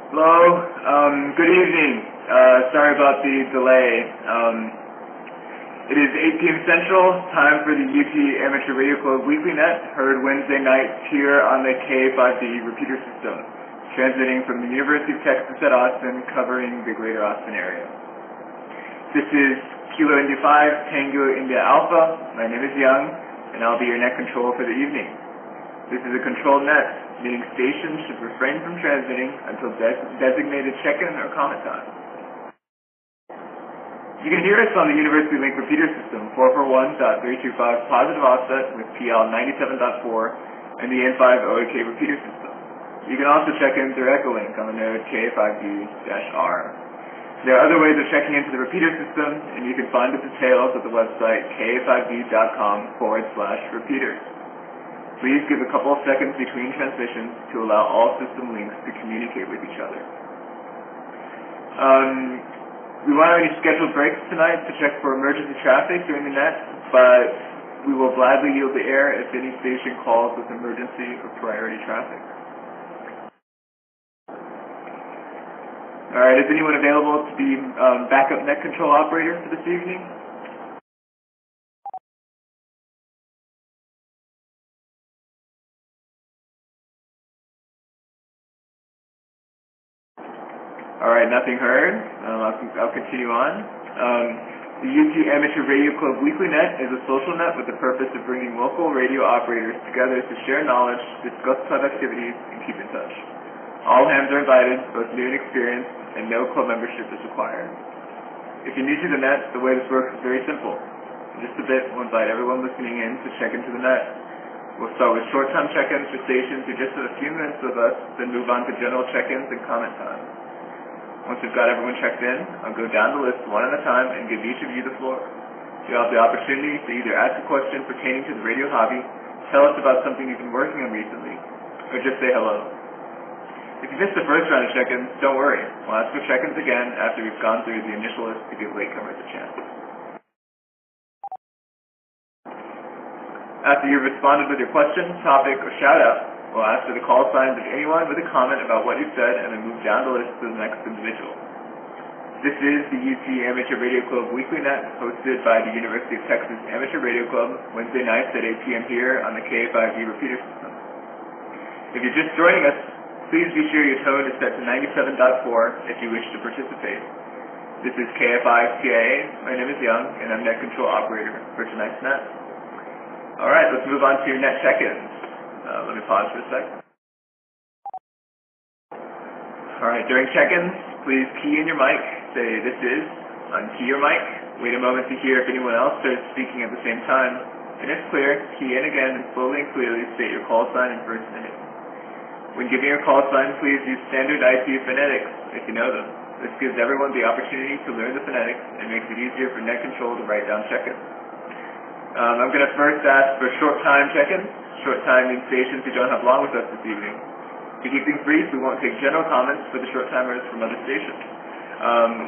Hello. Good evening. Sorry about the delay. It is 8 p.m. Central, time for the UT Amateur Radio Club Weekly Net, heard Wednesday nights here on the K5B repeater system, transmitting from the University of Texas at Austin, covering the greater Austin area. This is Kilo India 5, Tango India Alpha. My name is Young, and I'll be your net control for the evening. This is a controlled net, meaning stations should refrain from transmitting until designated check-in or comment time. You can hear us on the University Link repeater system, 441.325 positive offset with PL 97.4 and the N5 OAK repeater system. You can also check in through Echolink on the node K5B-R. There are other ways of checking into the repeater system, and you can find the details at the website k5b.com/repeaters. Please give a couple of seconds between transmissions to allow all system links to communicate with each other. We won't have any scheduled breaks tonight to check for emergency traffic during the net, but we will gladly yield the air if any station calls with emergency or priority traffic. Alright, is anyone available to be backup net control operator for this evening? Alright, nothing heard. I'll continue on. The UT Amateur Radio Club Weekly Net is a social net with the purpose of bringing local radio operators together to share knowledge, discuss club activities, and keep in touch. All hands are invited, both new and experienced, and no club membership is required. If you're new to the net, the way this works is very simple. In just a bit, we'll invite everyone listening in to check into the net. We'll start with short-time check-ins for stations who just have a few minutes with us, then move on to general check-ins and comment time. Once we've got everyone checked in, I'll go down the list one at a time and give each of you the floor. You'll have the opportunity to either ask a question pertaining to the radio hobby, tell us about something you've been working on recently, or just say hello. If you missed the first round of check-ins, don't worry. We'll ask for check-ins again after we've gone through the initial list to give latecomers a chance. After you've responded with your question, topic, or shout-out, we'll ask for the call signs of anyone with a comment about what you've said and then move down the list to the next individual. This is the UT Amateur Radio Club Weekly Net, hosted by the University of Texas Amateur Radio Club, Wednesday nights at 8 p.m. here on the K5B repeater system. If you're just joining us, please be sure your tone is set to 97.4 if you wish to participate. This is KFI-TIA. My name is Young, and I'm net control operator for tonight's net. Alright, let's move on to your net check-ins. Let me pause for a sec. Alright, during check-ins, please key in your mic, say "this is," unkey your mic, wait a moment to hear if anyone else starts speaking at the same time, and if clear, key in again and slowly and clearly state your call sign and first name. When giving your call sign, please use standard IP phonetics, if you know them. This gives everyone the opportunity to learn the phonetics and makes it easier for net control to write down check-ins. I'm going to first ask for short-time check-ins. Short-time means stations who don't have long with us this evening. To keep things brief, we won't take general comments for the short-timers from other stations.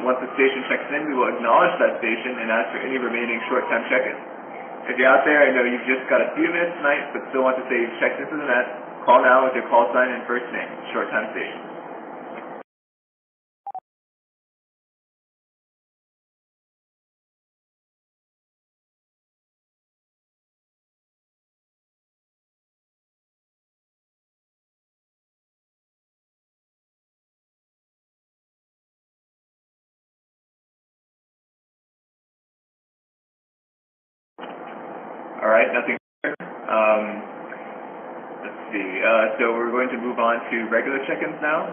Once the station checks in, we will acknowledge that station and ask for any remaining short-time check-ins. If you're out there, I know you've just got a few minutes tonight, but still want to say you've checked into the net, call now with your call sign and first name, short-time station. Alright, nothing here. Let's see. So we're going to move on to regular check-ins now.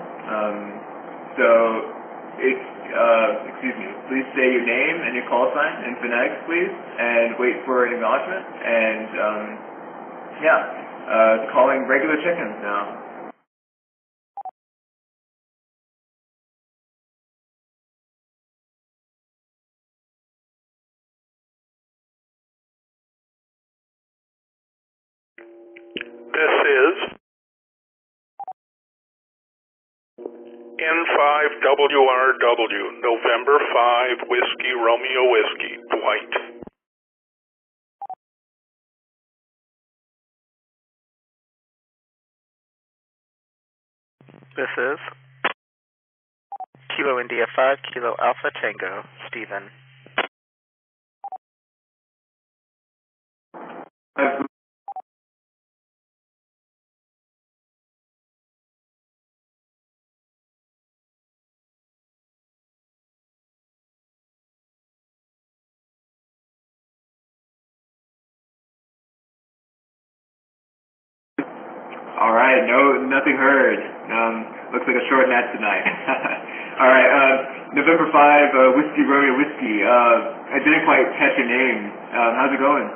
Please say your name and your call sign in phonetics, please, and wait for an acknowledgement. And, calling regular check-ins now. This is N5WRW, November 5, Whiskey, Romeo Whiskey, Dwight. This is Kilo India 5, Kilo Alpha Tango, Stephen. All right, nothing heard. Looks like a short net tonight. All right, November 5, Whiskey Romeo Whiskey. I didn't quite catch your name. How's it going?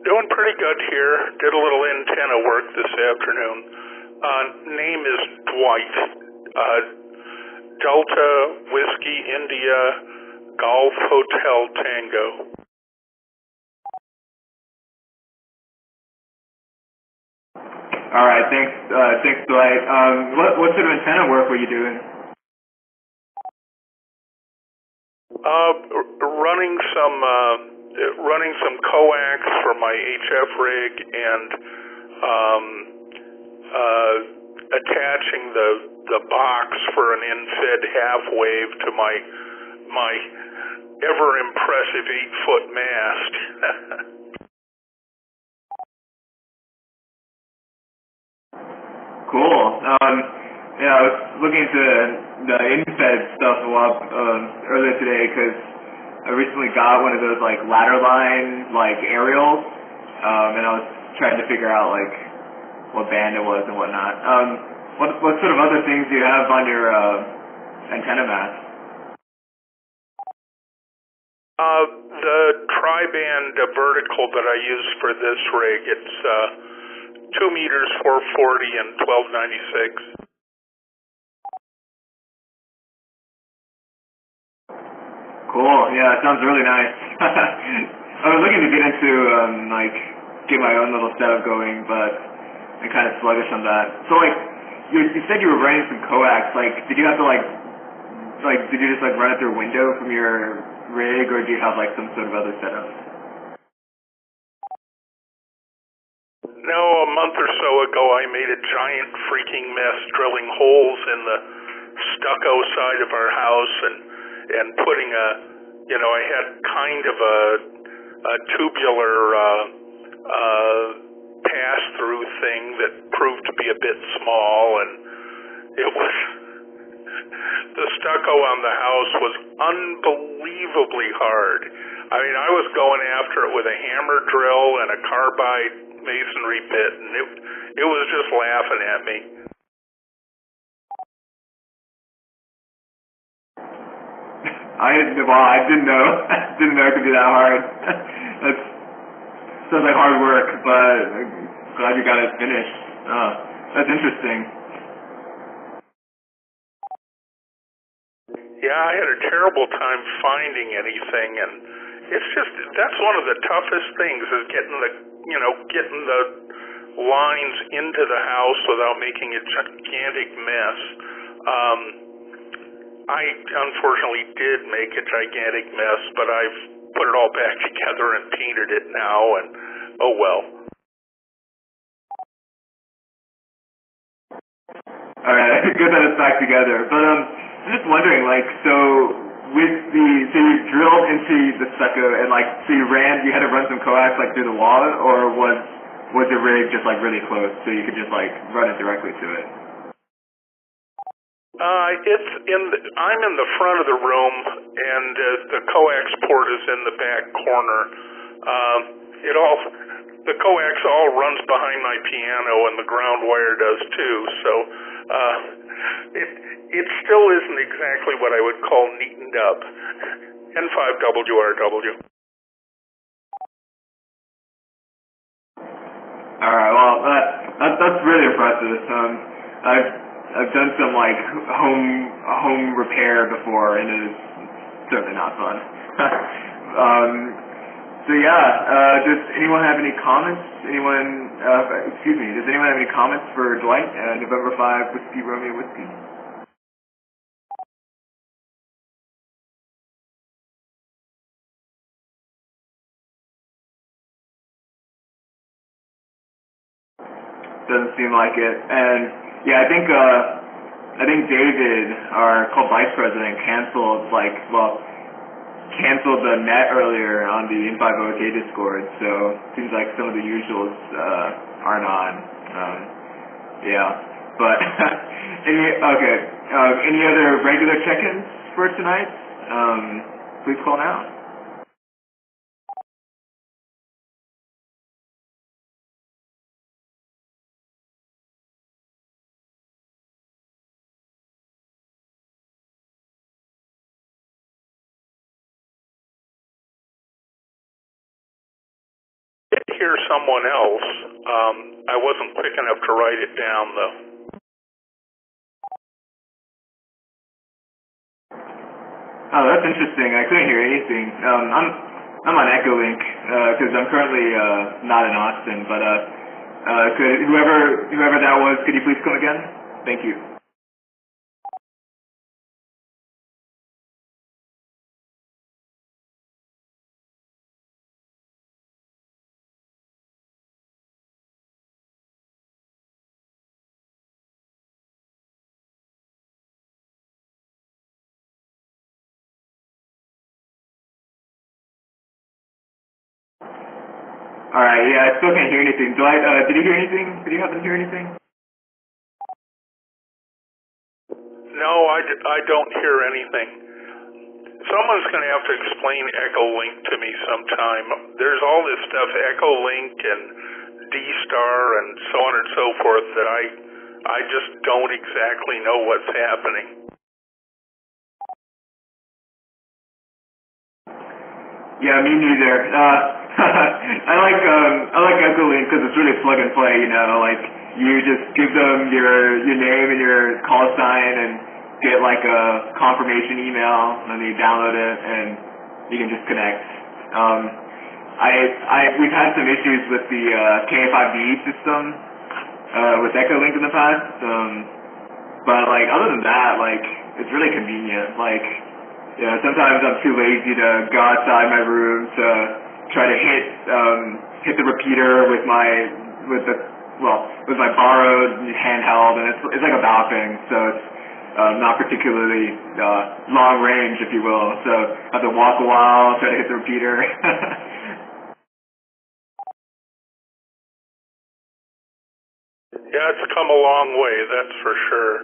Doing pretty good here. Did a little antenna work this afternoon. Name is Dwight. Delta Whiskey India Golf Hotel Tango. All right, thanks, Dwight. What sort of antenna work were you doing? Running some coax for my HF rig and attaching the box for an in-fed half wave to my ever impressive 8-foot mast. Cool. Yeah, I was looking into the in-fed stuff a lot earlier today because I recently got one of those like ladder line like aerials, and I was trying to figure out like what band it was and whatnot. What sort of other things do you have on your antenna mast? The tri-band vertical that I use for this rig, it's 2 meters 440 and 1296. Cool. Yeah, it sounds really nice. I was looking to get into like get my own little setup going, but I'm kind of sluggish on that. So like you said you were running some coax. Like, did you have to did you just like run it through a window from your rig, or do you have like some sort of other setup? No, a month or so ago I made a giant freaking mess drilling holes in the stucco side of our house and putting I had kind of a tubular pass-through thing that proved to be a bit small, and it was the stucco on the house was unbelievably hard. I mean, I was going after it with a hammer drill and a carbide masonry bit, and it was just laughing at me. I didn't know. Didn't know it could be that hard. That sounds like hard work, but I'm glad you got it finished. That's interesting. Yeah, I had a terrible time finding anything, and that's one of the toughest things is getting the lines into the house without making a gigantic mess. I unfortunately did make a gigantic mess, but I've put it all back together and painted it now, and oh well. Alright, good that it's back together. But I'm just wondering, like, so you drilled into the stucco and so you had to run some coax like through the wall, or was the rig just like really close so you could just like run it directly to it? I'm in the front of the room, and the coax port is in the back corner. The coax all runs behind my piano, and the ground wire does too. So it still isn't exactly what I would call neatened up. N5WRW. All right, well that's really impressive. I've done some like home repair before, and it is certainly not fun. So yeah, does anyone have any comments? Does anyone have any comments for Dwight? November 5, Whiskey Romeo Whiskey. Doesn't seem like it. And Yeah, I think David, our club vice president, canceled the net earlier on the N50OK Discord, so seems like some of the usuals aren't on. Yeah, but any other regular check-ins for tonight? Please call now. I did hear someone else. I wasn't quick enough to write it down, though. Oh, that's interesting. I couldn't hear anything. I'm on Echolink because I'm currently not in Austin. But could whoever that was, could you please come again? Thank you. All right. Yeah, I still can't hear anything. Did you hear anything? Did you happen to hear anything? No, I don't hear anything. Someone's going to have to explain Echolink to me sometime. There's all this stuff, Echolink and D-Star and so on and so forth, that I just don't exactly know what's happening. Yeah, me neither. I like Echolink because it's really plug and play. You know, like you just give them your name and your call sign and get like a confirmation email, and then you download it and you can just connect. We've had some issues with the KA5D system with Echolink in the past, but like other than that, like it's really convenient. Like, you know, sometimes I'm too lazy to go outside my room to try to hit the repeater with my borrowed handheld, and it's like a bopping, so it's not particularly long range, if you will. So I have to walk a while, try to hit the repeater. Yeah, it's come a long way, that's for sure.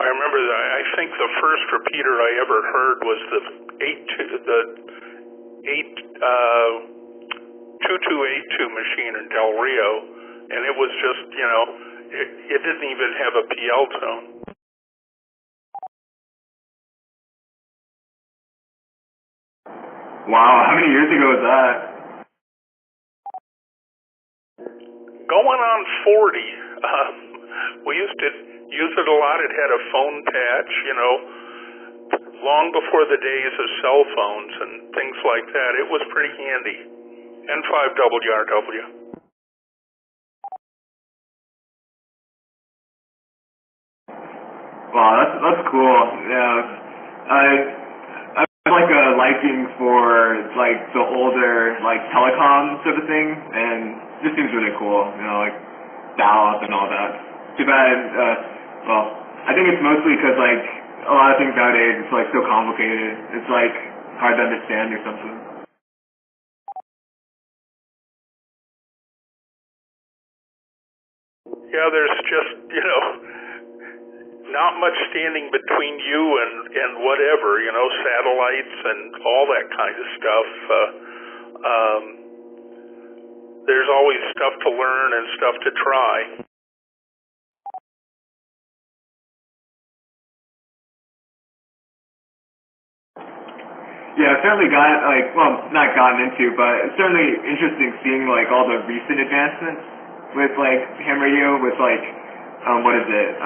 I remember I think the first repeater I ever heard was the 2282 machine in Del Rio, and it was just, you know, it didn't even have a PL tone. Wow, how many years ago was that? Going on 40. We used to use it a lot. It had a phone patch, you know, long before the days of cell phones and things like that. It was pretty handy. N5WRW. Wow, that's cool. Yeah, I have like a liking for like the older like telecom sort of thing, and it just seems really cool. You know, like dial-up and all that. Too bad. Well, I think it's mostly because like a lot of things nowadays it's like so complicated. It's like hard to understand or something. Yeah, there's just, you know, not much standing between you and whatever, you know, satellites and all that kind of stuff. There's always stuff to learn and stuff to try. Yeah, I've certainly not gotten into, but it's certainly interesting seeing like all the recent advancements with like ham radio, with like what is it?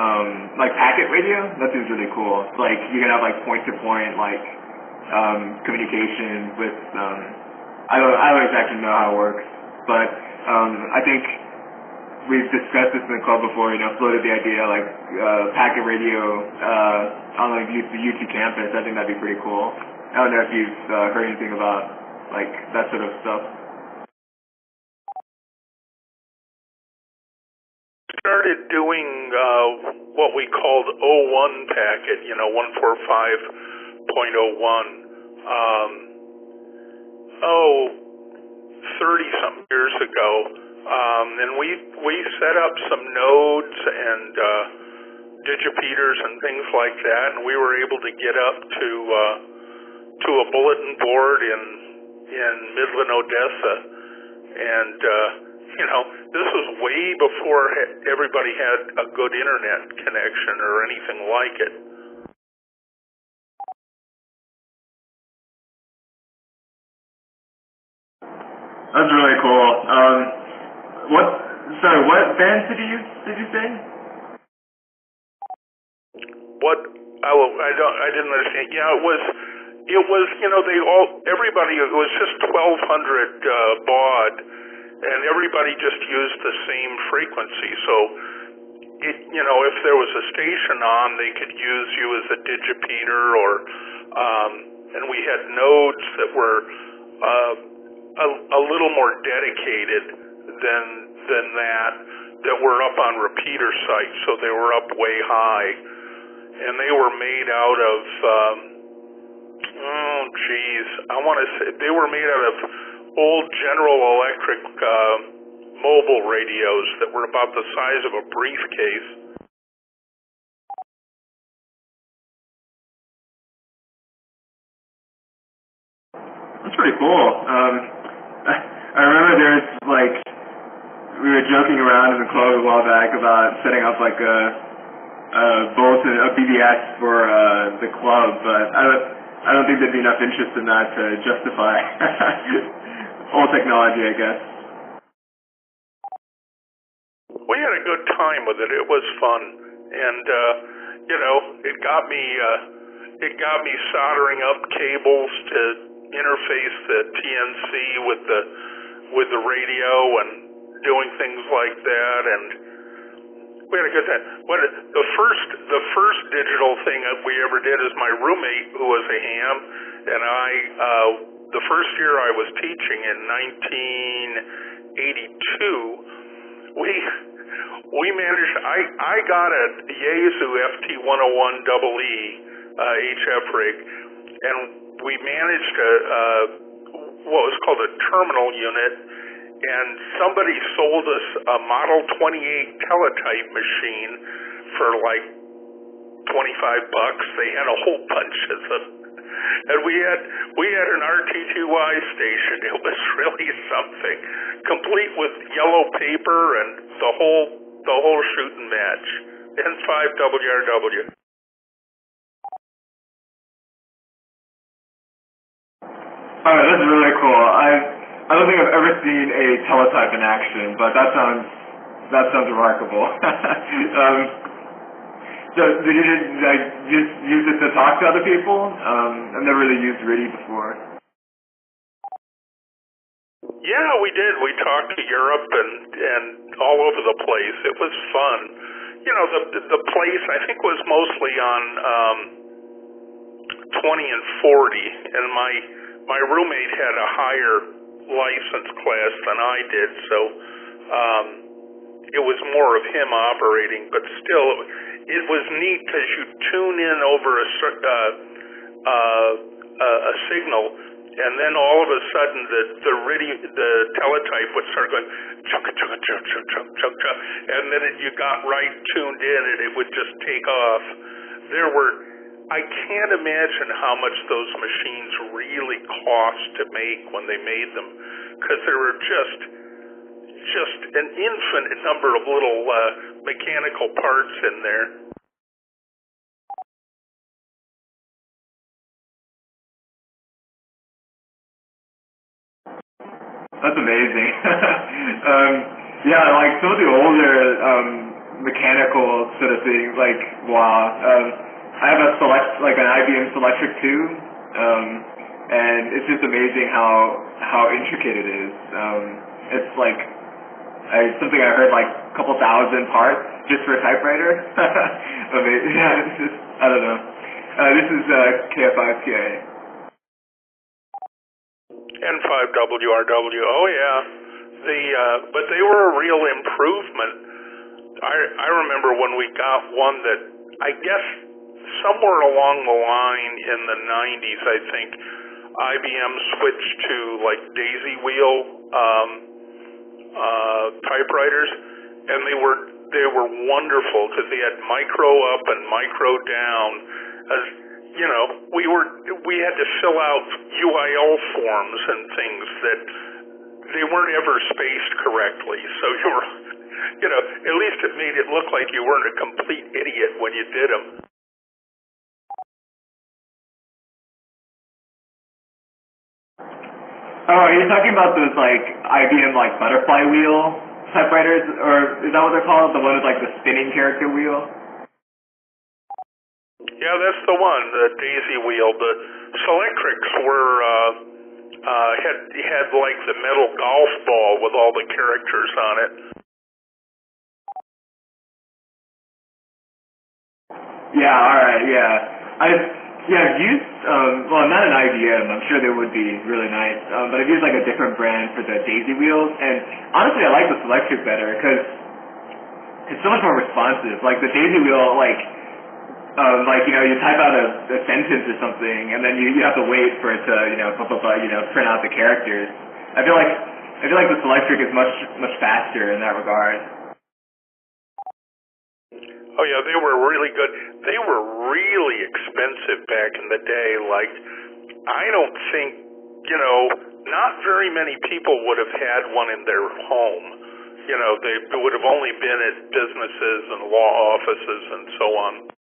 Like packet radio? That seems really cool. Like you can have like point to point like communication with I don't exactly know how it works, but I think we've discussed this in the club before, you know, floated the idea like packet radio on like the UT campus. I think that'd be pretty cool. I don't know if you've heard anything about like that sort of stuff. started doing what we called 01 packet, 145.01. 30-something years ago, and we set up some nodes and digipeters and things like that, and we were able to get up to a bulletin board in Midland, Odessa, and this was way before everybody had a good internet connection or anything like it. That's really cool. What band did you say? What? I didn't understand. Yeah, it was. Everybody. It was just 1,200 baud, and everybody just used the same frequency. So, if there was a station on, they could use you as a digipeater, and we had nodes that were a little more dedicated than that were up on repeater sites, so they were up way high, and they were made out of I want to say they were made out of old General Electric mobile radios that were about the size of a briefcase. That's pretty cool. I remember we were joking around in the club a while back about setting up like a BBS for the club, but I don't think there'd be enough interest in that to justify old technology, I guess. We had a good time with it. It was fun, and it got me soldering up cables to interface the TNC with the radio and doing things like that, and we had a good time. The first digital thing that we ever did is my roommate, who was a ham, and I. The first year I was teaching in 1982, we managed. I got a Yaesu FT101EE HF rig, and we managed what was called a terminal unit, and somebody sold us a Model 28 teletype machine for like $25. They had a whole bunch of them, and we had an RTTY station. It was really something, complete with yellow paper and the whole shoot and match. N5WRW. Alright, that's really cool. I don't think I've ever seen a teletype in action, but that sounds remarkable. So did you just use it to talk to other people? I've never really used RTTY before. Yeah, we did. We talked to Europe and all over the place. It was fun. The place I think was mostly on 20 and 40, and my roommate had a higher license class than I did, so it was more of him operating, but still it was neat because you tune in over a signal, and then all of a sudden the teletype would start going chunk chunk chunk chunk chunk chunk chunk, and then you got right tuned in and it would just take off. I can't imagine how much those machines really cost to make when they made them, because there were just an infinite number of little mechanical parts in there. That's amazing. Yeah, like some of the older mechanical sort of things, like wow. I have an IBM Selectric 2, and it's just amazing how intricate it is. It's like something I heard like a couple thousand parts just for a typewriter. Yeah, it's just, I don't know. This is KF5PA. N5WRW. Oh yeah, but they were a real improvement I remember when we got one that I guess somewhere along the line in the 90s, I think IBM switched to like daisy wheel typewriters, and they were wonderful because they had micro up and micro down. As you know, we had to fill out UIL forms and things that they weren't ever spaced correctly. So you were, at least it made it look like you weren't a complete idiot when you did them. Oh, are you talking about those like IBM like butterfly wheel typewriters, or is that what they're called? The one with like the spinning character wheel? Yeah, that's the one, the daisy wheel. The Selectrics were had like the metal golf ball with all the characters on it. Yeah, all right, yeah. I've used, well, not an IBM, I'm sure they would be really nice, but I've used like a different brand for the daisy wheels, and honestly I like the Selectric better, because it's so much more responsive. Like the daisy wheel, you type out a sentence or something, and then you have to wait for it to, print out the characters. I feel like the Selectric is much faster in that regard. Oh yeah, they were really good. They were really expensive back in the day. Like, I don't think, not very many people would have had one in their home. They would have only been at businesses and law offices and so on.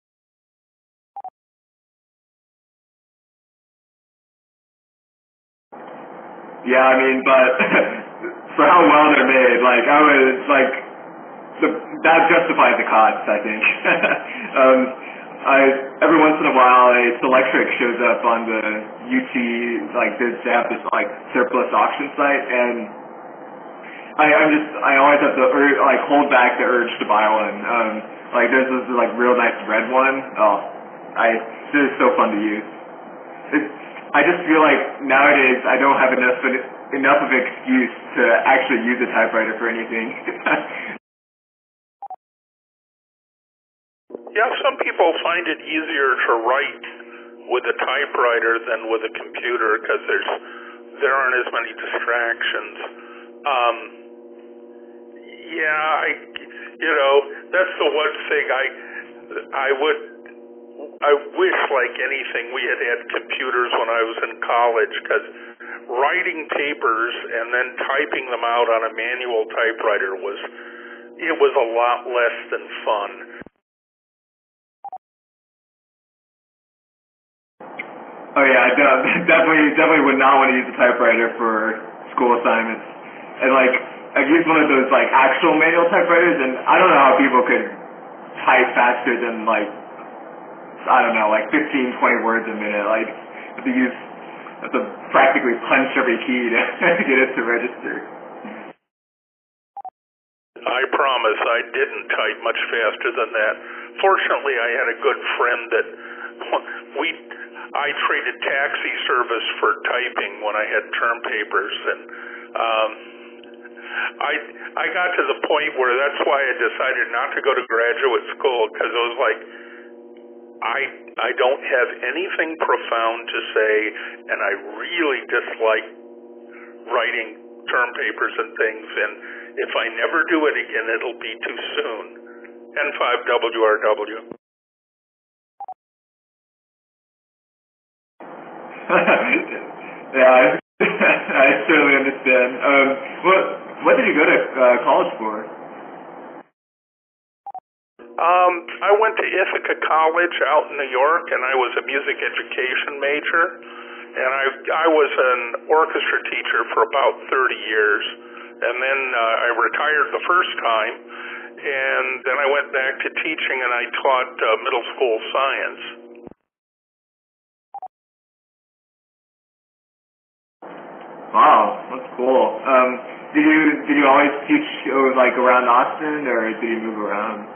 Yeah, I mean, but for how well they're made, that justifies the cost, I think. Every once in a while, a Selectric shows up on the UT, they have this surplus auction site, and I always have to hold back the urge to buy one. There's this real nice red one. Oh, this is so fun to use. I just feel like nowadays I don't have enough of an excuse to actually use a typewriter for anything. Yeah, some people find it easier to write with a typewriter than with a computer because there aren't as many distractions. That's the one thing I wish, like anything, we had computers when I was in college, because writing papers and then typing them out on a manual typewriter was a lot less than fun. Oh yeah, I definitely would not want to use a typewriter for school assignments. And I've used one of those actual manual typewriters, and I don't know how people could type faster than 15, 20 words a minute. Have to practically punch every key to get it to register. I promise I didn't type much faster than that. Fortunately, I had a good friend that I traded taxi service for typing when I had term papers, and I got to the point where that's why I decided not to go to graduate school, because it was like, I don't have anything profound to say, and I really dislike writing term papers and things, and if I never do it again, it'll be too soon. N5WRW. Yeah, I certainly understand. What did you go to college for? I went to Ithaca College out in New York, and I was a music education major, and I was an orchestra teacher for about 30 years, and then I retired the first time, and then I went back to teaching, and I taught middle school science. Wow, that's cool. Did you always teach around Austin, or did you move around?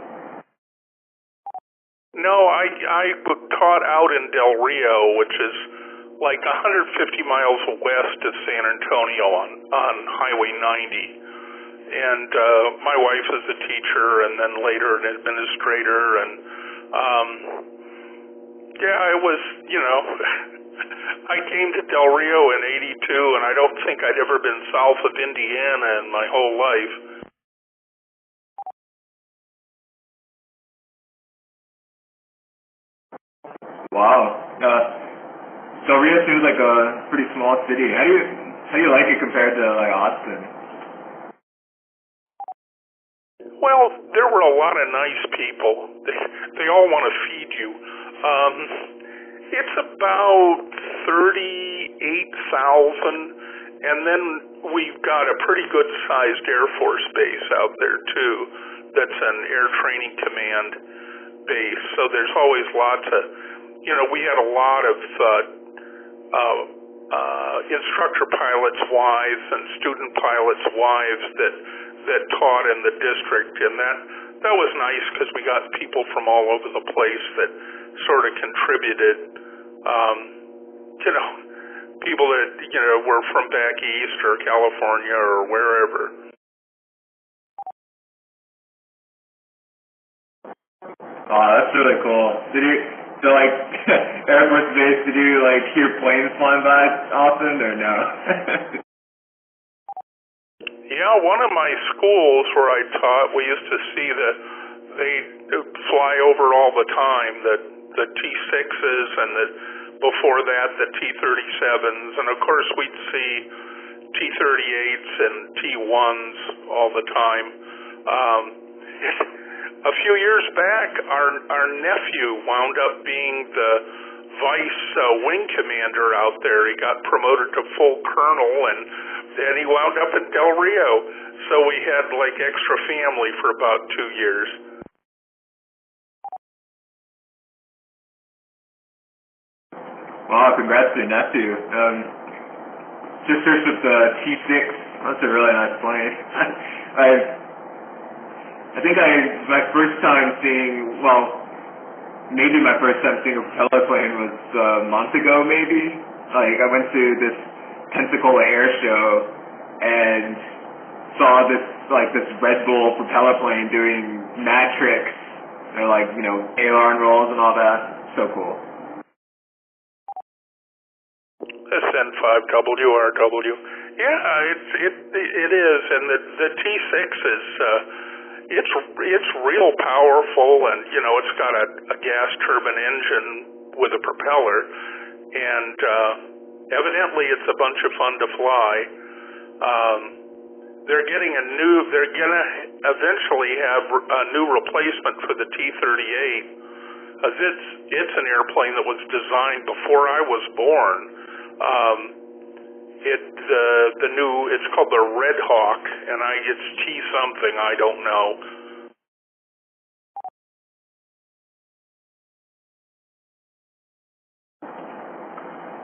No, I taught out in Del Rio, which is 150 miles west of San Antonio on Highway 90. and my wife is a teacher and then later an administrator, and yeah, it was, I came to Del Rio in '82, and I don't think I'd ever been south of Indiana in my whole life. Wow. Del Rio seems like a pretty small city. How do you like it compared to like Austin? Well, there were a lot of nice people. They all want to feed you. It's about 38,000, and then we've got a pretty good-sized Air Force base out there, too. That's an Air Training Command base, so there's always lots of, we had a lot of instructor pilots' wives and student pilots' wives that taught in the district, and that was nice because we got people from all over the place that sort of contributed, people that, were from back east or California or wherever. Oh, that's really cool. So like, Air Force Base, did you like hear planes flying by often or no? Yeah, one of my schools where I taught, we used to see they fly over all the time, the T-6s and before that the T-37s, and of course we'd see T-38s and T-1s all the time. A few years back, our nephew wound up being the vice wing commander out there. He got promoted to full colonel, and he wound up in Del Rio. So we had like extra family for about 2 years. Wow, congrats to your nephew. Just searched up the T6. That's a really nice plane. I think my first time seeing, maybe my first time seeing a propeller plane was a month ago, maybe. Like, I went to this Pensacola Air Show and saw this Red Bull propeller plane doing mad tricks. They're like, aileron rolls and all that. So cool. SN5WRW. Yeah, it is, and the T6 is it's real powerful, and it's got a gas turbine engine with a propeller, and evidently it's a bunch of fun to fly. They're gonna eventually have a new replacement for the T-38. It's an airplane that was designed before I was born. It's called the Red Hawk, and it's T something, I don't know.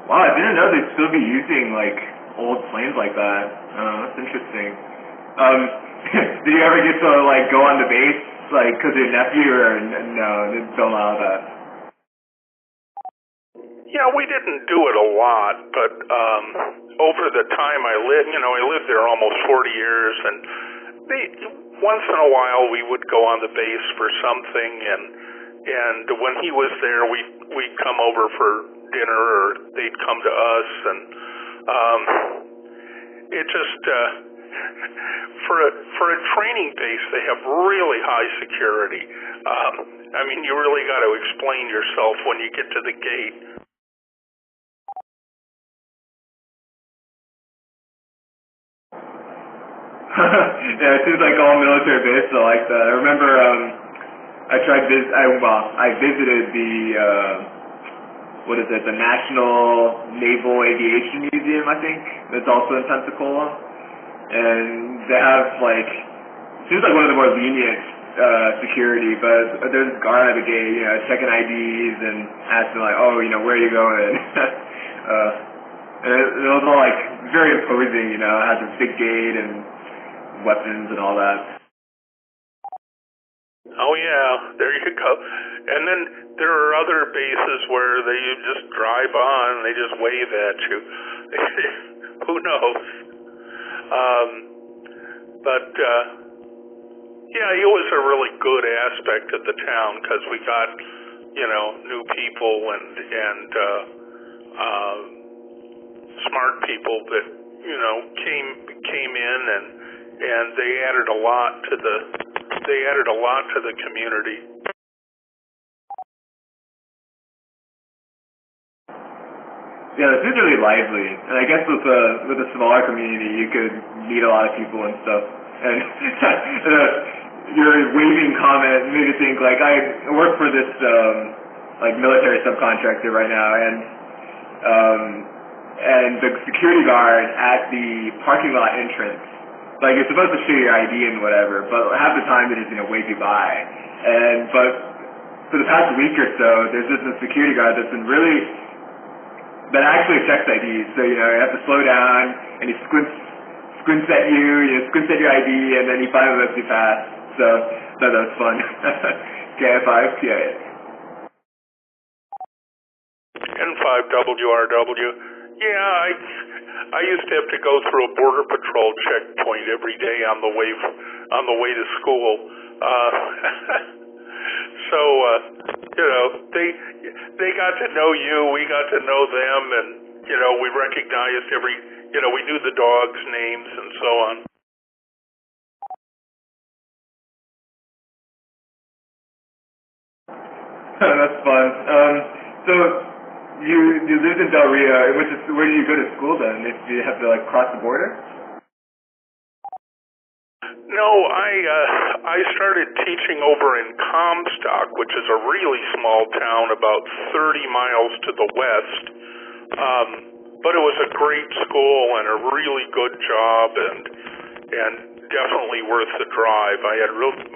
Wow, I didn't know they'd still be using like old planes like that. That's interesting. Did you ever get to like go on the base like because of your nephew, or no? They don't allow that. Yeah, we didn't do it a lot, but over the time I lived there almost 40 years, and once in a while we would go on the base for something, and when he was there, we'd come over for dinner, or they'd come to us, and it just for a training base, they have really high security. You really got to explain yourself when you get to the gate. Yeah, it seems like all military bases are like that. I remember I visited the National Naval Aviation Museum, I think. That's also in Pensacola. And they have seems like one of the more lenient security, but there's a guard at the gate, checking IDs and asking where are you going? And it was all very imposing, it had this big gate and weapons and all that. Oh yeah, there you go. And then there are other bases where you just drive on and they just wave at you. Who knows? But yeah, it was a really good aspect of the town because we got, new people and smart people that came in and they added a lot to the community. Yeah, it seems really lively, and I guess with a smaller community, you could meet a lot of people and stuff. And your waving comment made me think, like, I work for this military subcontractor right now, and the security guard at the parking lot entrance, like, you're supposed to show your ID and whatever, but half the time they just wave you by. But for the past week or so, there's just a security guard that's been that actually checks IDs. So, you have to slow down, and he squints at squints at your ID, and then he finally lets you pass. So, that was fun. KF5, PA. N5WRW. Yeah, I used to have to go through a border patrol checkpoint every day on the way to school. So they got to know you, we got to know them, and we recognized we knew the dogs' names and so on. That's fun. So you lived in Del Rio. Where did you go to school then? Did you have to cross the border? No, I started teaching over in Comstock, which is a really small town about 30 miles to the west. But it was a great school and a really good job, and definitely worth the drive. I had 98%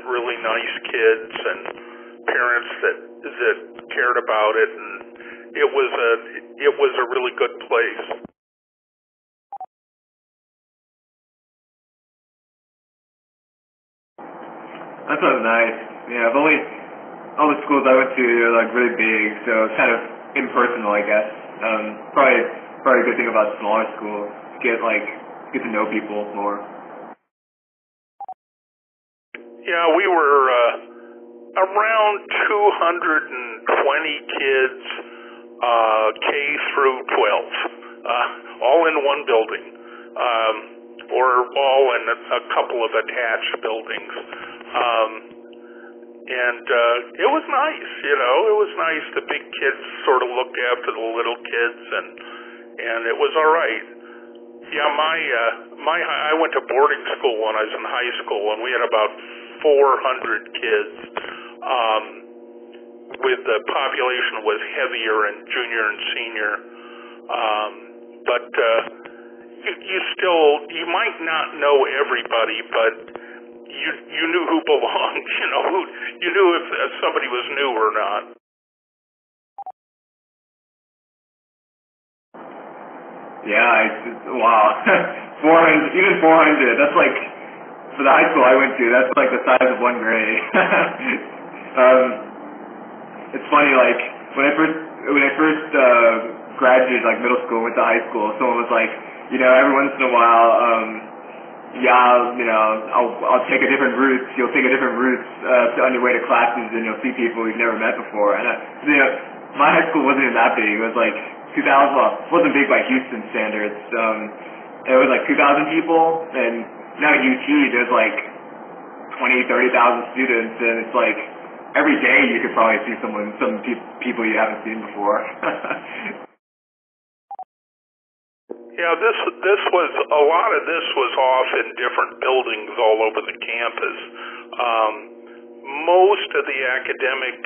really nice kids and parents that cared about it, and it was a really good place. That sounds nice. Yeah, all the schools I went to are really big, so it's kind of impersonal, I guess. Probably a good thing about smaller schools. Get to know people more. Yeah, we were around 220 kids, K through 12, all in one building, or all in a couple of attached buildings. And it was nice, it was nice. The big kids sort of looked after the little kids, and it was all right. Yeah, I went to boarding school when I was in high school, and we had about 400 kids. With the population was heavier in junior and senior, but you might not know everybody, but you knew who belonged. You knew if somebody was new or not. Yeah, wow. 400, even 400, that's for the high school I went to, that's the size of one grade. It's funny, when I first graduated, middle school, went to high school, someone was every once in a while, I'll take a different route, you'll take a different route on your way to classes, and you'll see people you've never met before. And, my high school wasn't even that big. It was 2,000, well, it wasn't big by Houston standards. It was 2,000 people, and now at UT, there's 20,000-30,000 students, and it's every day you could probably see some people you haven't seen before. Yeah, this was a lot of this was off in different buildings all over the campus. Most of the academic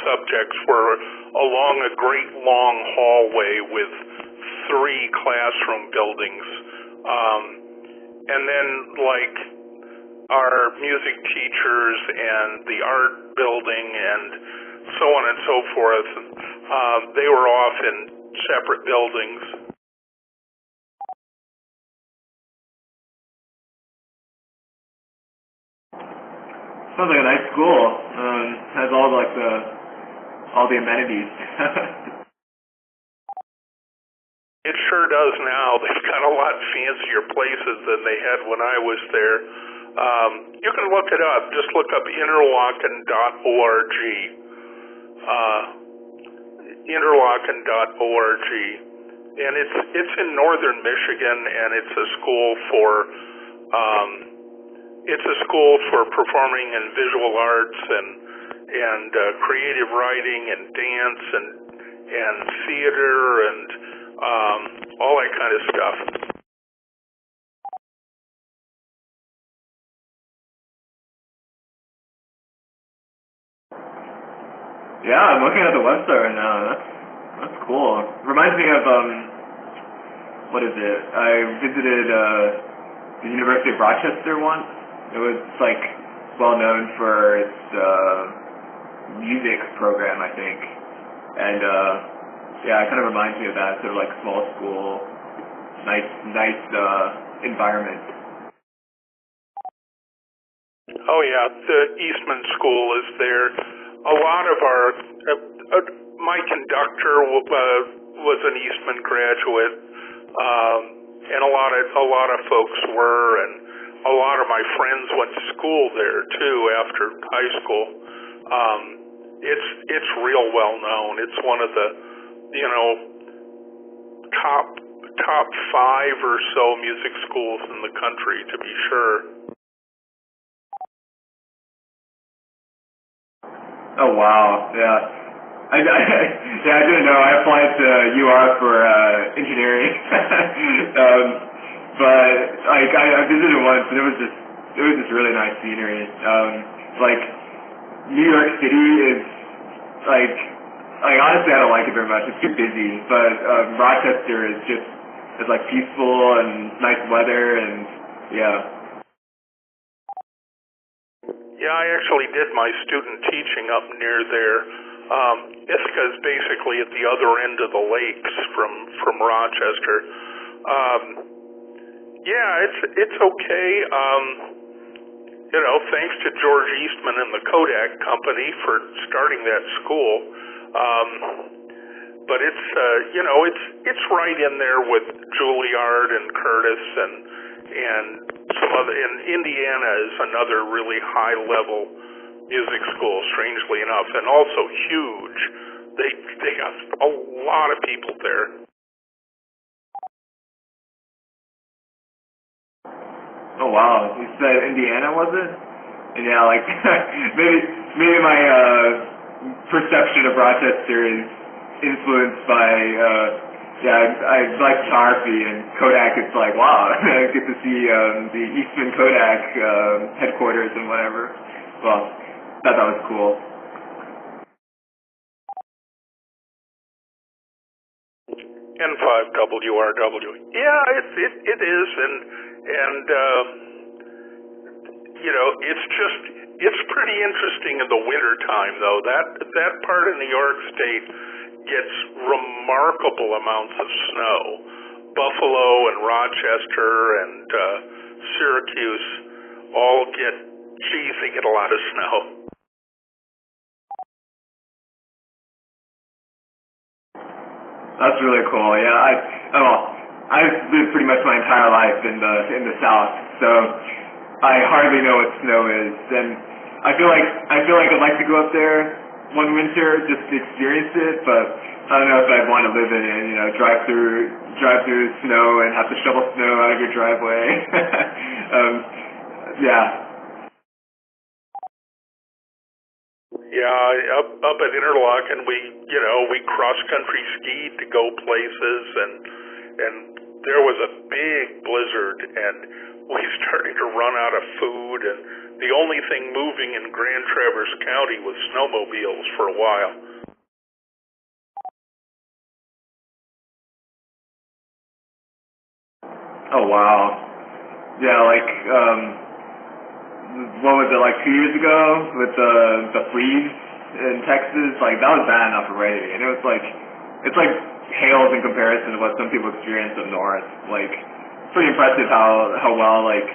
subjects were along a great long hallway with 3 classroom buildings, and then our music teachers and the art building and so on and so forth. They were off in separate buildings. Sounds like a nice school. Has all the amenities. It sure does now. They've got a lot fancier places than they had when I was there. You can look it up. Just look up interlochen.org. Interlochen.org. And it's in northern Michigan, and it's a school for performing and visual arts and creative writing and dance and theater and all that kind of stuff. Yeah, I'm looking at the website right now. That's cool. Reminds me of what is it? I visited the University of Rochester once. It was like well known for its music program, I think. And yeah, it kind of reminds me of that sort of like small school, nice environment. Oh yeah, the Eastman School is there. A lot of our my conductor was an Eastman graduate, and a lot of folks were, and a lot of my friends went to school there too after high school. It's real well known. It's one of the top 5 or so music schools in the country, to be sure. Oh wow, yeah. I didn't know. I applied to UR for engineering, but like I visited once, and it was just really nice scenery. Like New York City is like honestly I don't like it very much. It's too busy, but Rochester is like peaceful and nice weather, and yeah. Yeah, I actually did my student teaching up near there. Ithaca is basically at the other end of the lakes from Rochester. Yeah, it's okay. Thanks to George Eastman and the Kodak Company for starting that school. But it's right in there with Juilliard and Curtis and some other. And Indiana is another really high level music school, strangely enough, and also huge. They got a lot of people there. Oh wow, you said Indiana, was it? And yeah, like maybe my perception of Rochester is influenced by I like photography, and Kodak. It's like wow, I get to see the Eastman Kodak headquarters and whatever. Well, thought that was cool. N5WRW. Yeah, it is, and it's pretty interesting in the winter time though. That part of New York State gets remarkable amounts of snow. Buffalo and Rochester and Syracuse all they get a lot of snow. That's really cool. Yeah, I've lived pretty much my entire life in the South, so I hardly know what snow is, and I feel like I'd like to go up there one winter just to experience it, but I don't know if I'd want to live in it. Drive through snow and have to shovel snow out of your driveway. Yeah. Yeah, up at Interlochen, we cross country skied to go places, and there was a big blizzard, and we started to run out of food, and the only thing moving in Grand Traverse County was snowmobiles for a while. Oh wow. Yeah, like what was it, like 2 years ago with the freeze in Texas? Like that was bad enough already, and it's like hails in comparison to what some people experience up north. Like pretty impressive how well like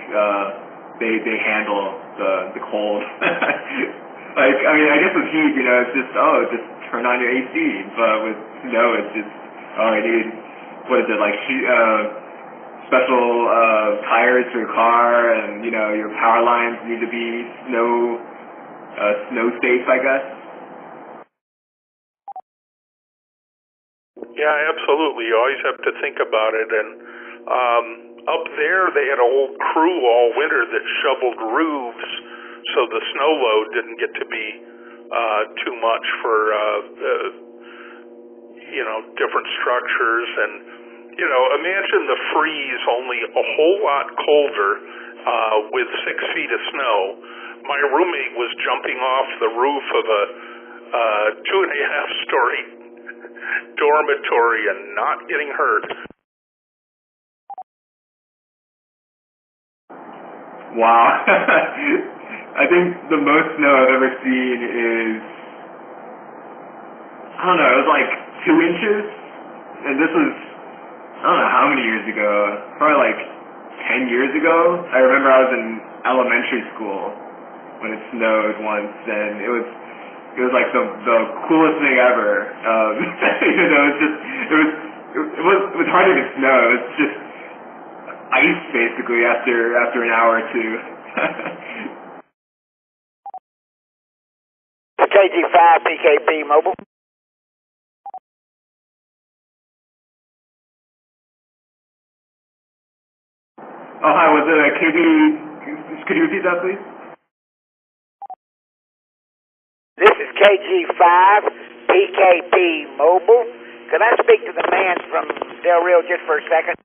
they handle the cold. Like I mean, I guess with heat, it's just turn on your AC, but with snow, it's just I need what is it, like special tires for your car, and your power lines need to be snow safe, I guess. Yeah, absolutely. You always have to think about it. And up there, they had a whole crew all winter that shoveled roofs, so the snow load didn't get to be too much for different structures. And imagine the freeze only a whole lot colder with 6 feet of snow. My roommate was jumping off the roof of a 2.5-story dormitory and not getting hurt. Wow. I think the most snow I've ever seen is, I don't know, it was like 2 inches, and this was, I don't know how many years ago, probably like 10 years ago. I remember I was in elementary school when it snowed once, and it was like the coolest thing ever. It was hardly even snow. It was just ice basically after an hour or two. KG5 PKP Mobile. Oh, hi, was it a KB? Could you repeat that, please? This is KG5 PKP Mobile. Could I speak to the man from Del Rio just for a second?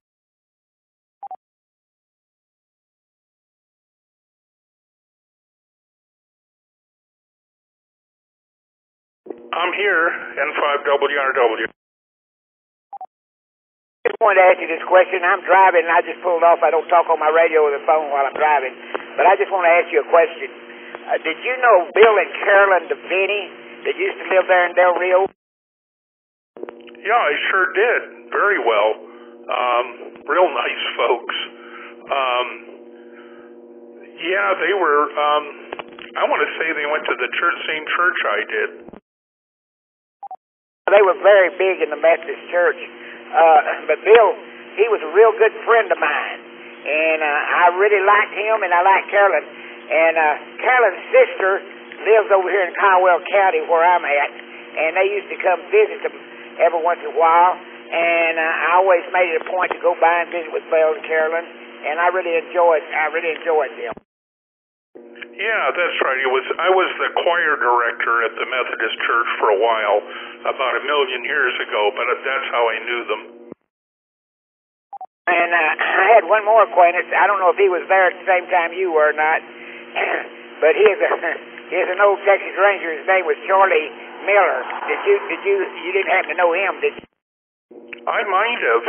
I'm here, N5WRW. I just wanted to ask you this question. I'm driving and I just pulled off. I don't talk on my radio or the phone while I'm driving. But I just want to ask you a question. Did you know Bill and Carolyn DeVinny that used to live there in Del Rio? Yeah, I sure did. Very well. Real nice folks. Yeah, they were, I want to say they went to the same church I did. They were very big in the Methodist church. But Bill, he was a real good friend of mine. And I really liked him, and I liked Carolyn. And Carolyn's sister lives over here in Caldwell County where I'm at. And they used to come visit them every once in a while. And I always made it a point to go by and visit with Bill and Carolyn. And I really enjoyed them. Yeah, that's right. I was the choir director at the Methodist Church for a while, about 1 million years ago, but that's how I knew them. And I had one more acquaintance. I don't know if he was there at the same time you were or not, but he is an old Texas Ranger. His name was Charlie Miller. You didn't happen to know him, did you? I might have.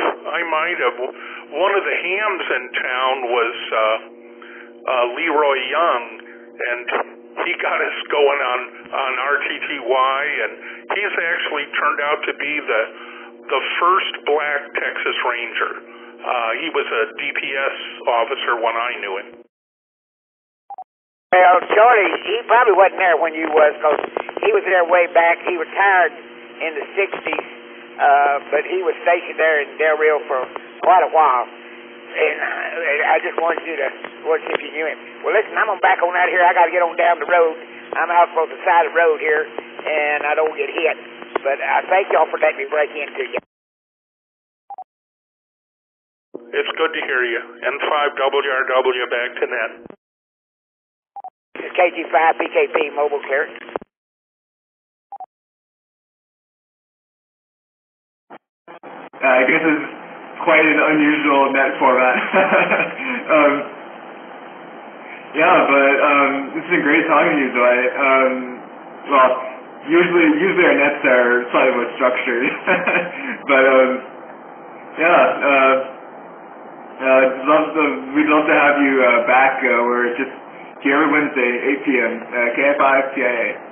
One of the hams in town was Leroy Young, and he got us going on RTTY, and he's actually turned out to be the first black Texas Ranger. He was a DPS officer when I knew him. Well, Charlie, he probably wasn't there when you was, because he was there way back. He retired in the 60s, but he was stationed there in Del Rio for quite a while. And I just wanted you to see if you knew him. Well, listen, I'm going back on out here. I got to get on down the road. I'm out on the side of the road here, and I don't get hit. But I thank y'all for letting me break into you. It's good to hear you. N5WRW back to net. This is KG5 PKP Mobile Clear. I guess it's quite an unusual net format. Yeah, but this has been great talking to you, Dwight. Well, usually our nets are slightly more structured, but we'd love to have you back. We're just here every Wednesday, 8 p.m. KFI TIA.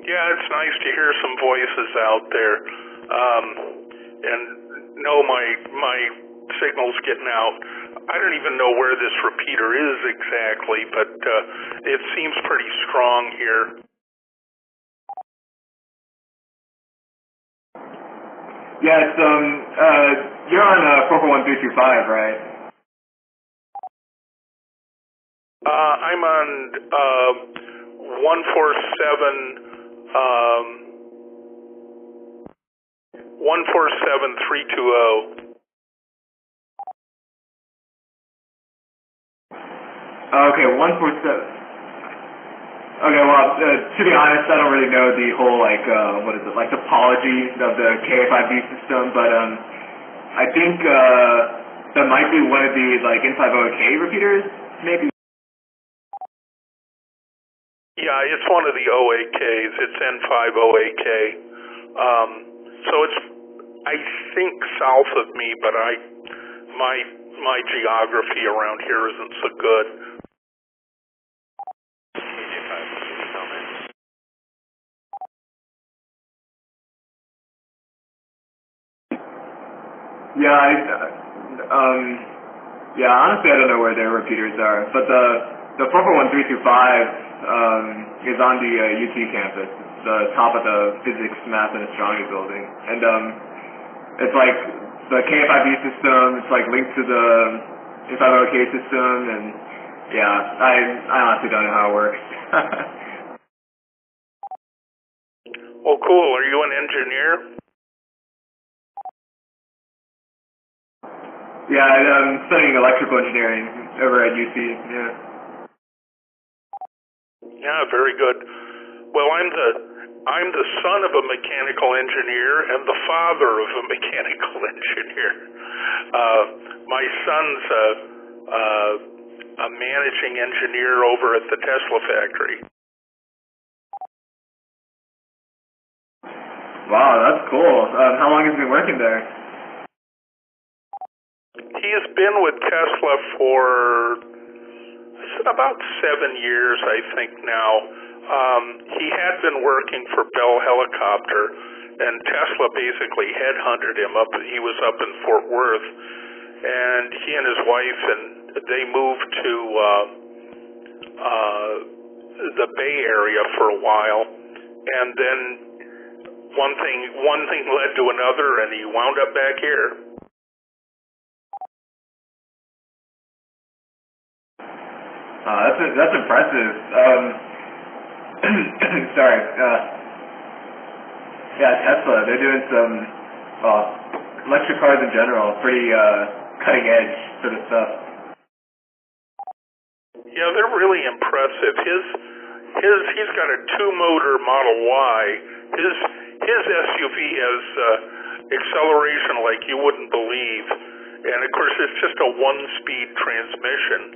Yeah, it's nice to hear some voices out there. And no, my signal's getting out. I don't even know where this repeater is exactly, but it seems pretty strong here. Yeah, it's, you're on, 441325, right? I'm on, 147320. Okay, 147. Okay, well, to be honest, I don't really know the whole, like, what is it, like, topology of the KFIV system, but, I think, that might be one of the, like, N50K repeaters, maybe? Yeah, it's one of the OAKs. It's N50AK. So it's, I think, south of me, but my geography around here isn't so good. Yeah, yeah, honestly, I don't know where their repeaters are, but the 441325, is on the, UT campus. It's the top of the Physics, Math, and Astronomy building, and, it's like the KFIV system, it's like linked to the N50K system, and yeah, I honestly don't know how it works. Well, cool. Are you an engineer? Yeah, I'm studying electrical engineering over at UC, yeah. Yeah, very good. Well, I'm the son of a mechanical engineer and the father of a mechanical engineer. My son's a managing engineer over at the Tesla factory. Wow, that's cool. How long has he been working there? He has been with Tesla for about 7 years, I think now. He had been working for Bell Helicopter, and Tesla basically headhunted him up. He was up in Fort Worth, and he and his wife, and they moved to the Bay Area for a while, and then one thing led to another, and he wound up back here. That's impressive. Sorry. Yeah, Tesla, they're doing some, electric cars in general, pretty, cutting edge sort of stuff. Yeah, they're really impressive. He's got a 2-motor Model Y. His SUV has acceleration like you wouldn't believe, and of course it's just a 1-speed transmission.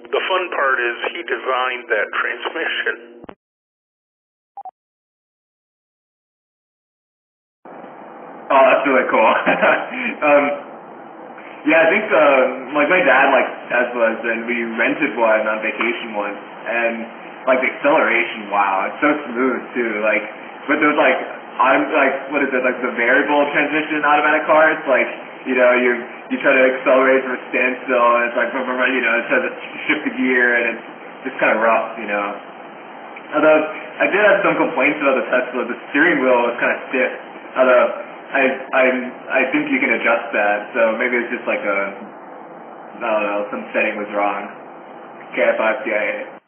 The fun part is he designed that transmission. Oh, that's really cool. Yeah, I think, like my dad likes Teslas, and we rented one on vacation once, and like the acceleration, wow, it's so smooth too. Like, but there's like, what is it, like the variable transmission automatic cars, like, you know, you try to accelerate from a standstill, and it's like, you know, it tries to shift the gear, and it's just kind of rough, you know. Although I did have some complaints about the Tesla, the steering wheel was kind of stiff. Although I think you can adjust that, so maybe it's just like I don't know, some setting was wrong. KF5CIA.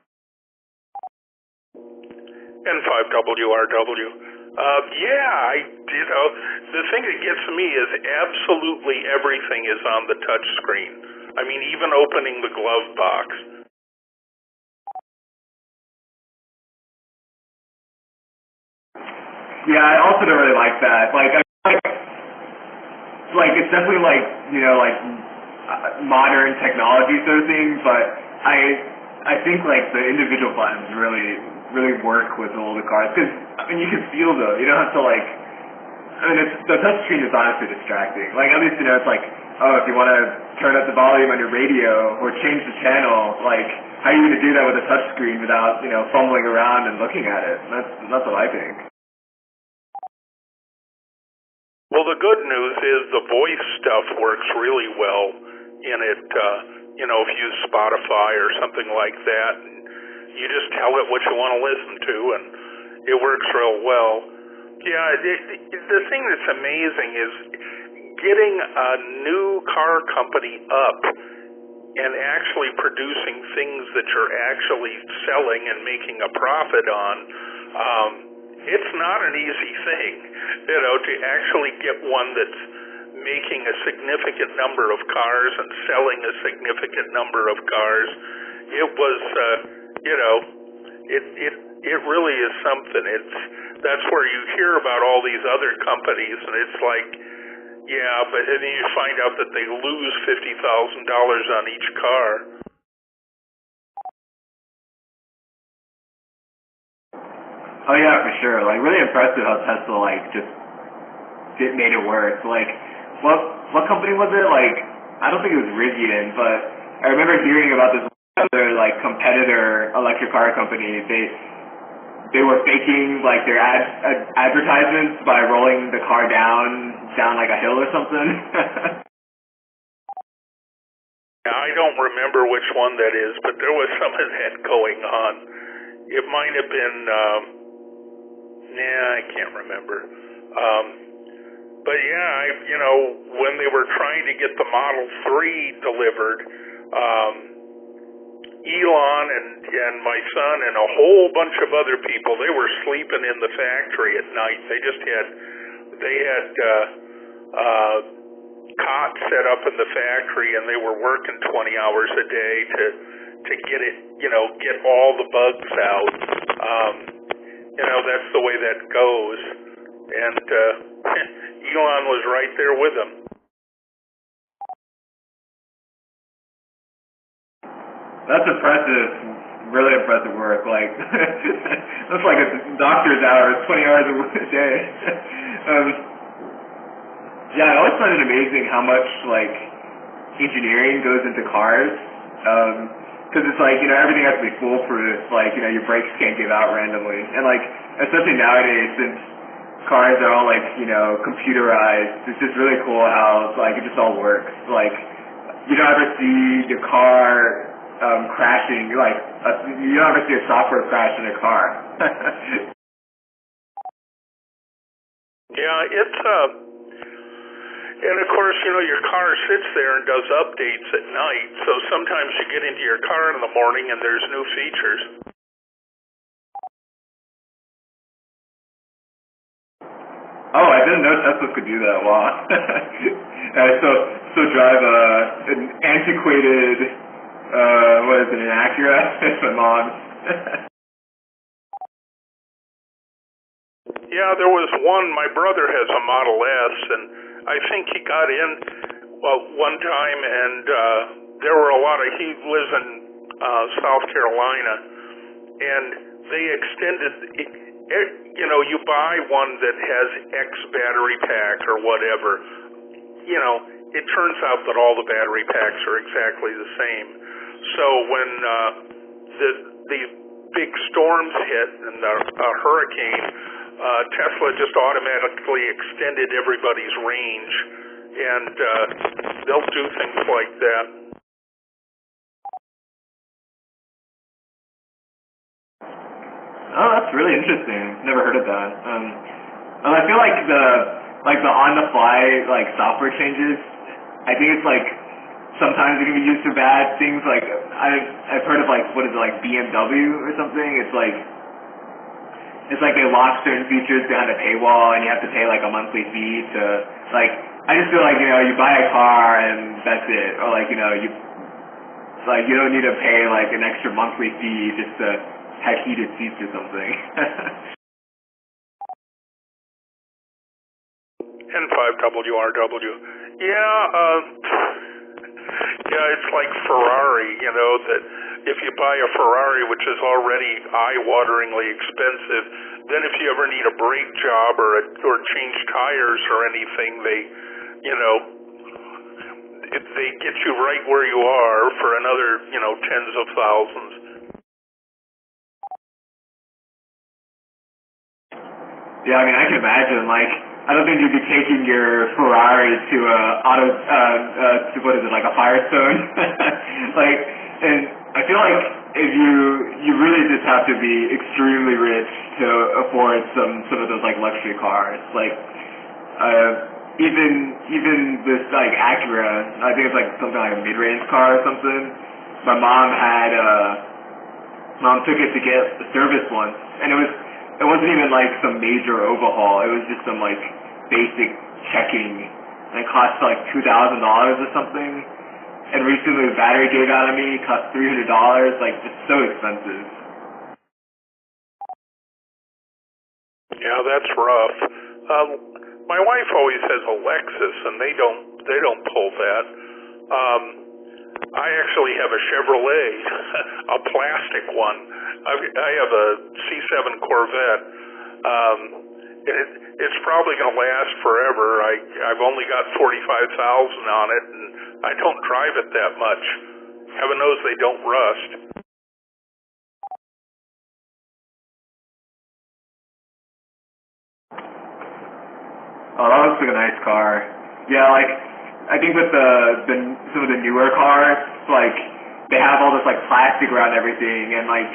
N5WRW. The thing that gets me is absolutely everything is on the touch screen. I mean, even opening the glove box. Yeah, I also don't really like that. Like it's definitely like, you know, like modern technology sort of thing, but I think like the individual buttons really work with all the cars, because I mean you can feel them. You don't have to like. I mean, the touch screen is honestly distracting. Like at least, you know, it's like, oh, if you want to turn up the volume on your radio or change the channel, like how are you going to do that with a touch screen without, you know, fumbling around and looking at it? That's what I think. Well, the good news is the voice stuff works really well in it. You know, if you use Spotify or something like that, you just tell it what you want to listen to, and it works real well. Yeah, the thing that's amazing is getting a new car company up and actually producing things that you're actually selling and making a profit on. It's not an easy thing, to actually get one that's making a significant number of cars and selling a significant number of cars. It was, it really is something. That's where you hear about all these other companies, and it's like, yeah, but and then you find out that they lose $50,000 on each car. Oh yeah, for sure. Like, really impressive how Tesla just made it work. Like, what company was it? Like, I don't think it was Rivian, but I remember hearing about this other competitor electric car company. They were faking their advertisements by rolling the car down like a hill or something. I don't remember which one that is, but there was some of that going on. It might have been, I can't remember. But yeah, when they were trying to get the Model 3 delivered, Elon and my son and a whole bunch of other people, they were sleeping in the factory at night. They had cots set up in the factory, and they were working 20 hours a day to get it, get all the bugs out. That's the way that goes. And Elon was right there with them. That's impressive. Really impressive work. That's like a doctor's hours, 20 hours a day. Yeah, I always find it amazing how much engineering goes into cars. Because it's everything has to be foolproof. Your brakes can't give out randomly, and especially nowadays since cars are all computerized. It's just really cool how it just all works. You don't ever see your car crashing. You don't ever see a software crash in a car. Yeah, it's and of course, your car sits there and does updates at night, so sometimes you get into your car in the morning and there's new features. Oh, I didn't know Tesla could do that. Wow. I still drive an antiquated, what is it, an Acura? It's my mom's. Yeah, there was one, my brother has a Model S, and I think he got in one time, and there were he lives in South Carolina, and they extended, you buy one that has X battery pack or whatever, it turns out that all the battery packs are exactly the same. So when the big storms hit and a hurricane, Tesla just automatically extended everybody's range, and they'll do things like that. Oh, that's really interesting. Never heard of that. And I feel the on-the-fly software changes. I think it's sometimes it can be used for bad things. I've heard of what is it, BMW or something. It's they lock certain features behind a paywall, and you have to pay a monthly fee to I just feel you buy a car and that's it, or you don't need to pay an extra monthly fee just to have heated seats or something. N5WRW. Yeah, it's like Ferrari, that if you buy a Ferrari, which is already eye-wateringly expensive, then if you ever need a brake job or change tires or anything, they get you right where you are for another, tens of thousands. Yeah, I mean, I can imagine, I don't think you'd be taking your Ferrari to to what is it, a Firestone? And I I feel like if you really just have to be extremely rich to afford some of those like luxury cars. Like even this like Acura, I think it's like something like a mid-range car or something. My mom took it to get serviced once, and it wasn't even like some major overhaul. It was just some like basic checking, and it cost like $2,000 or something. And recently the battery gave out on me, cost $300, like just so expensive. Yeah, that's rough. My wife always has a Lexus, and they don't pull that. I actually have a Chevrolet, a plastic one. I have a C7 Corvette. It's probably going to last forever. I've only got 45,000 on it, and I don't drive it that much. Heaven knows they don't rust. Oh, that looks like a nice car. Yeah, like I think with some of the newer cars, like they have all this like plastic around everything, and like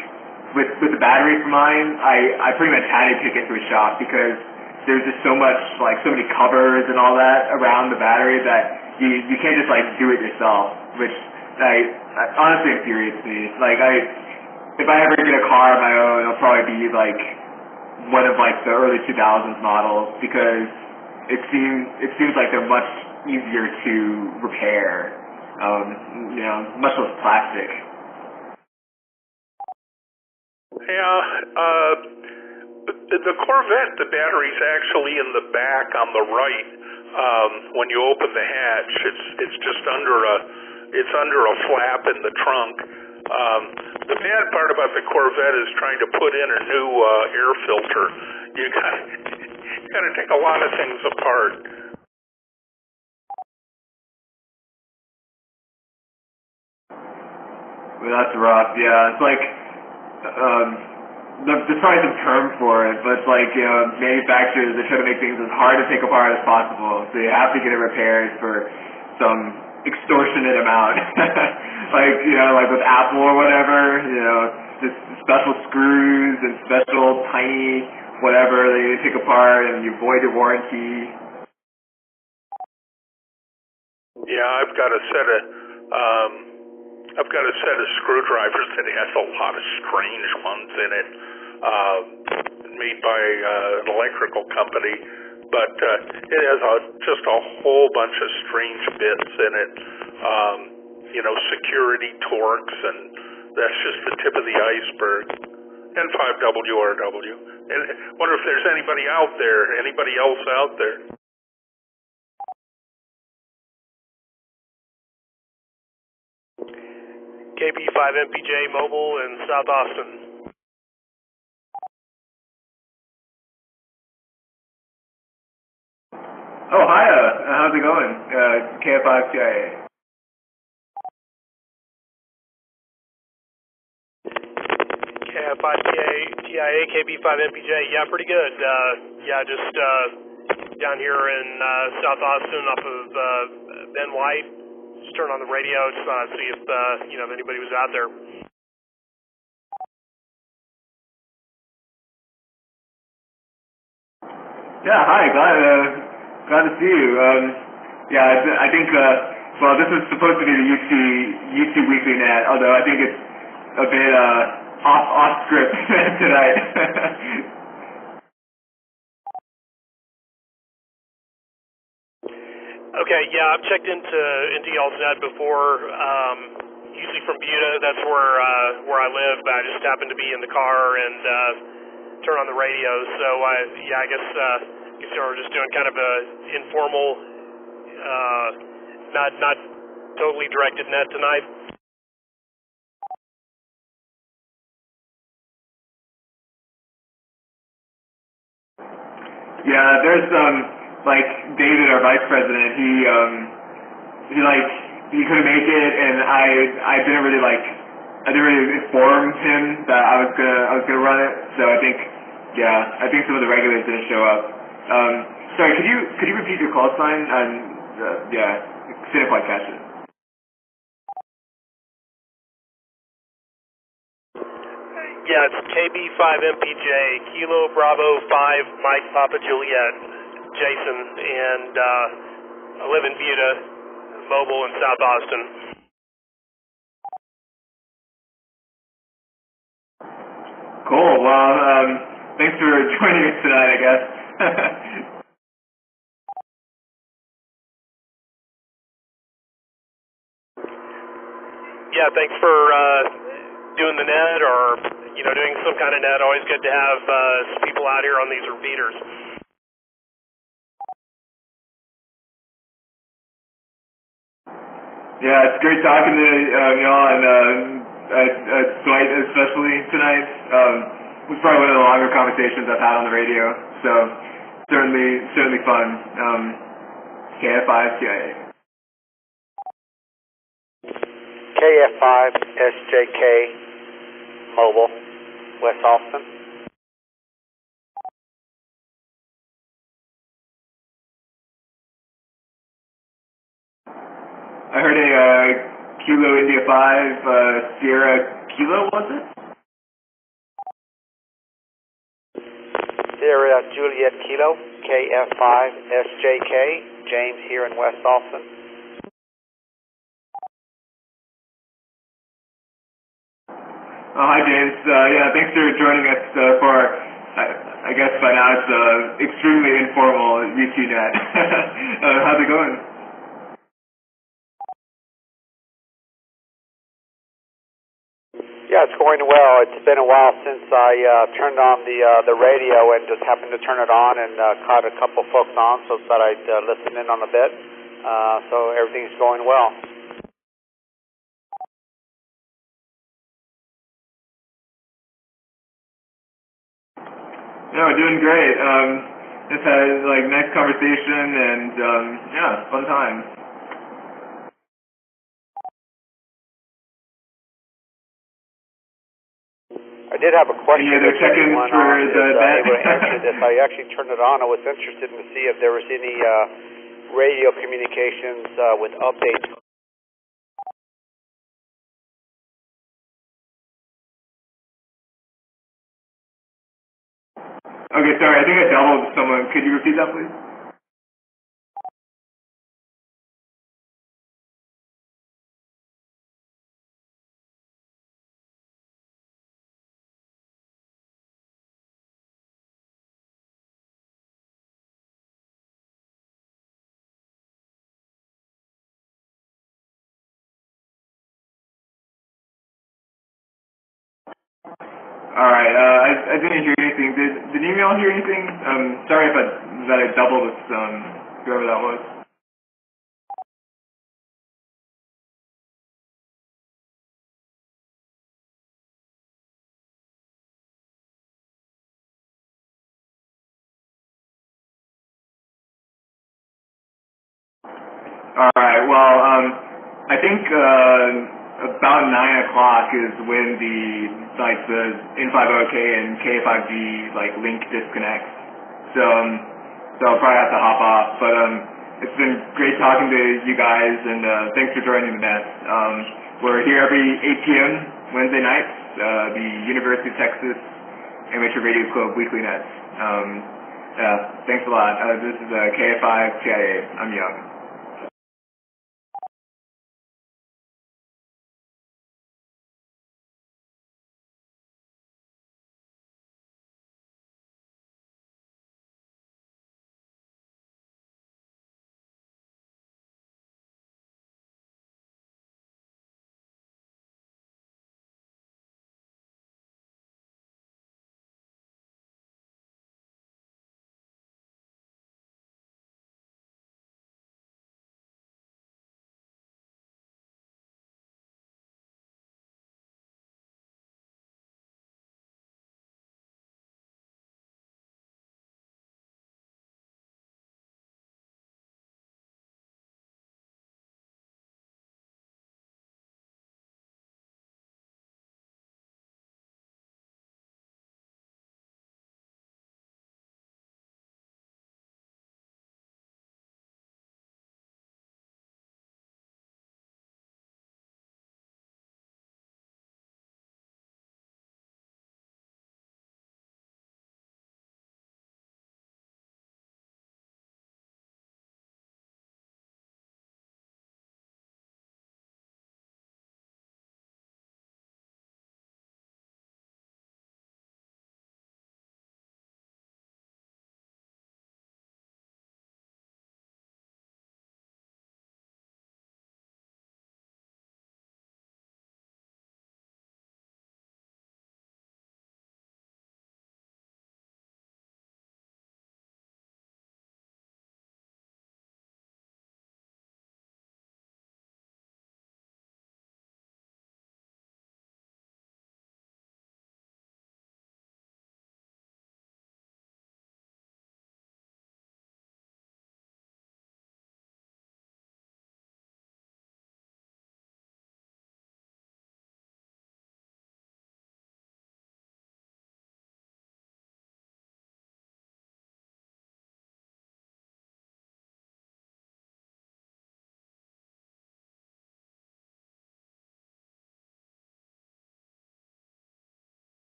with the battery for mine, I pretty much had to take it to a shop because there's just so much like so many covers and all that around the battery that you can't just like do it yourself, which honestly infuriates me. Like if I ever get a car of my own, it'll probably be like one of like the early 2000s models because it seems like they're much easier to repair. Much less plastic. Yeah, the Corvette, the battery's actually in the back on the right. When you open the hatch, it's just under a flap in the trunk. The bad part about the Corvette is trying to put in a new air filter. You got to take a lot of things apart. Well, that's rough. Yeah, it's like there's probably some term for it, but it's like manufacturers they try to make things as hard to take apart as possible, so you have to get it repaired for some extortionate amount. like with Apple or whatever, just special screws and special tiny whatever that you take apart and you void your warranty. Yeah, I've got a set of screwdrivers that has a lot of strange ones in it, made by an electrical company, but it has just a whole bunch of strange bits in it, security torques, and that's just the tip of the iceberg. And 5WRW. And wonder if there's anybody else out there. KB5MPJ Mobile in South Austin. Oh, hiya. How's it going? KF5TIA. KF5TIA, KB5MPJ. Yeah, pretty good. Just down here in South Austin off of Ben White. Just turn on the radio to see if if anybody was out there. Yeah, hi. Glad to see you. I think this is supposed to be the UT Weekly Net, although I think it's a bit off script tonight. Okay, yeah, I've checked into y'all's net before. Usually from Buda, that's where I live. But I just happened to be in the car and turn on the radio. So I guess we're just doing kind of a informal, not totally directed net tonight. Yeah, there's like David, our vice president, he couldn't make it, and I didn't really inform him that I was gonna run it. So I think some of the regulars didn't show up. Sorry, could you repeat your call sign? Didn't quite catch it. Yeah, it's KB5MPJ, Kilo Bravo 5, Mike Papa Juliet, Jason, and I live in Buda, Mobile in South Austin. Cool. Well, thanks for joining us tonight, I guess. Yeah, thanks for doing the net or, doing some kind of net. Always good to have some people out here on these repeaters. Yeah, it's great talking to y'all, and Dwight especially tonight. It was probably one of the longer conversations I've had on the radio, so certainly fun. KF5TIA. KF5 SJK Mobile, West Austin. I heard a Kilo India 5 Sierra Kilo, was it? Sierra Juliet Kilo, KF5 SJK, James here in West Austin. Oh, hi James. Yeah, thanks for joining us for, I guess by now it's extremely informal UTNet. How's it going? Yeah, it's going well. It's been a while since I turned on the radio and just happened to turn it on and caught a couple folks on, so thought I'd listen in on a bit. So everything's going well. Yeah, we're doing great. Just had nice conversation and yeah, fun time. I did have a question. Any other check-ins for the net? Able to answer this. I actually turned it on. I was interested to see if there was any radio communications with updates. Okay, sorry, I think I doubled someone. Could you repeat that, please? Alright, I didn't hear anything. Did email hear anything? Sorry if I doubled with whoever that was. Alright, well, I think about 9 o'clock is when the N50K and K5G link disconnects. So I'll probably have to hop off. But it's been great talking to you guys, and thanks for joining the net. We're here every 8 p.m. Wednesday nights, the University of Texas Amateur Radio Club Weekly Net. Yeah, thanks a lot. This is KF5TIA. I'm Young.